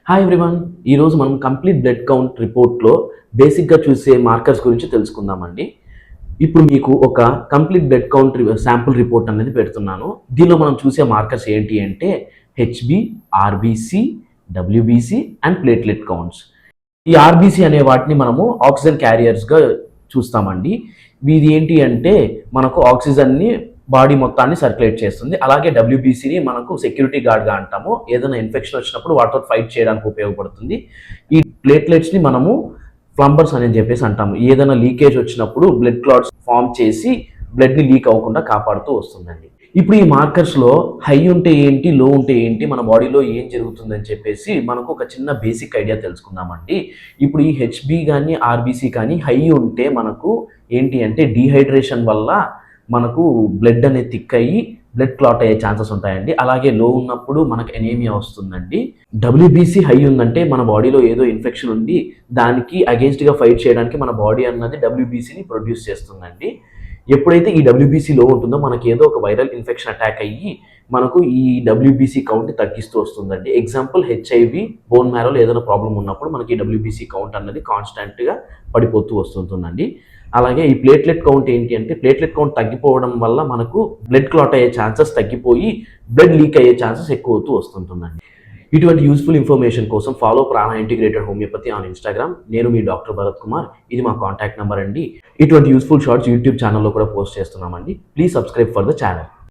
Hi everyone. ఈరోజు మనం complete blood count రిపోర్ట్లో బేసిక్గా చూసే మార్కర్స్ గురించి తెలుసుకుందామండి. ఇప్పుడు మీకు ఒక complete blood count sample report అనేది పెడుతున్నాను. దీనిలో మనం చూసే మార్కర్స్ ఏంటి అంటే HB, RBC, WBC and platelet counts. ఈ ఆర్బీసీ అనే వాటిని మనము ఆక్సిజన్ క్యారియర్స్గా చూస్తామండి. ఇది ఏంటి అంటే మనకు ఆక్సిజన్ని బాడీ మొత్తాన్ని సర్క్యులేట్ చేస్తుంది. అలాగే డబ్ల్యూబీసీని మనకు సెక్యూరిటీ గార్డ్గా అంటాము. ఏదైనా ఇన్ఫెక్షన్ వచ్చినప్పుడు వాటితో ఫైట్ చేయడానికి ఉపయోగపడుతుంది. ఈ ప్లేట్లెట్స్ని మనము ప్లంబర్స్ అని చెప్పేసి అంటాము. ఏదైనా లీకేజ్ వచ్చినప్పుడు బ్లడ్ క్లాట్స్ ఫామ్ చేసి బ్లడ్ని లీక్ అవ్వకుండా కాపాడుతూ వస్తుందండి. ఇప్పుడు ఈ మార్కర్స్లో హై ఉంటే ఏంటి, లో ఉంటే ఏంటి, మన బాడీలో ఏం జరుగుతుందని చెప్పేసి మనకు ఒక చిన్న బేసిక్ ఐడియా తెలుసుకుందామండి. ఇప్పుడు ఈ హెచ్బి కానీ ఆర్బీసీ కానీ హై ఉంటే మనకు ఏంటి అంటే డీహైడ్రేషన్ వల్ల మనకు బ్లడ్ అనేది థిక్ అయ్యి బ్లడ్ క్లాట్ అయ్యే ఛాన్సెస్ ఉంటాయండి. అలాగే లో ఉన్నప్పుడు మనకు ఎనీమియా వస్తుందండి. డబ్ల్యూబీసీ హై ఉందంటే మన బాడీలో ఏదో ఇన్ఫెక్షన్ ఉంది, దానికి అగేన్స్ట్గా ఫైట్ చేయడానికి మన బాడీ అన్నది డబ్ల్యూబీసీని ప్రొడ్యూస్ చేస్తుందండి. ఎప్పుడైతే ఈ డబ్ల్యూబీసీ లో ఉంటుందో మనకి ఏదో ఒక వైరల్ ఇన్ఫెక్షన్ అటాక్ అయ్యి మనకు ఈ డబ్ల్యూబీసీ కౌంట్ తగ్గిస్తూ వస్తుందండి. ఎగ్జాంపుల్ హెచ్ఐవి, బోన్ మ్యారోలో ఏదైనా ప్రాబ్లం ఉన్నప్పుడు మనకి డబ్ల్యూబీసీ కౌంట్ అన్నది కాన్స్టెంట్గా పడిపోతూ వస్తుందండి. అలాగే ఈ ప్లేట్లెట్ కౌంట్ ఏంటి అంటే ప్లేట్లెట్ కౌంట్ తగ్గిపోవడం వల్ల మనకు బ్లడ్ క్లాట్ అయ్యే ఛాన్సెస్ తగ్గిపోయి బ్లడ్ లీక్ అయ్యే ఛాన్సెస్ ఎక్కువ అవుతూ వస్తుంటుందండి. ఇటువంటి యూస్ఫుల్ ఇన్ఫర్మేషన్ కోసం ఫాలో ప్రాణ ఇంటిగ్రేటెడ్ హోమియోపతి ఆన్ ఇన్స్టాగ్రామ్. నేను మీ డాక్టర్ భరత్ కుమార్. ఇది మా కాంటాక్ట్ నెంబర్ అండి. ఇటువంటి యూస్ఫుల్ షార్ట్స్ యూట్యూబ్ ఛానల్లో కూడా పోస్ట్ చేస్తున్నామండి. Please subscribe for the channel.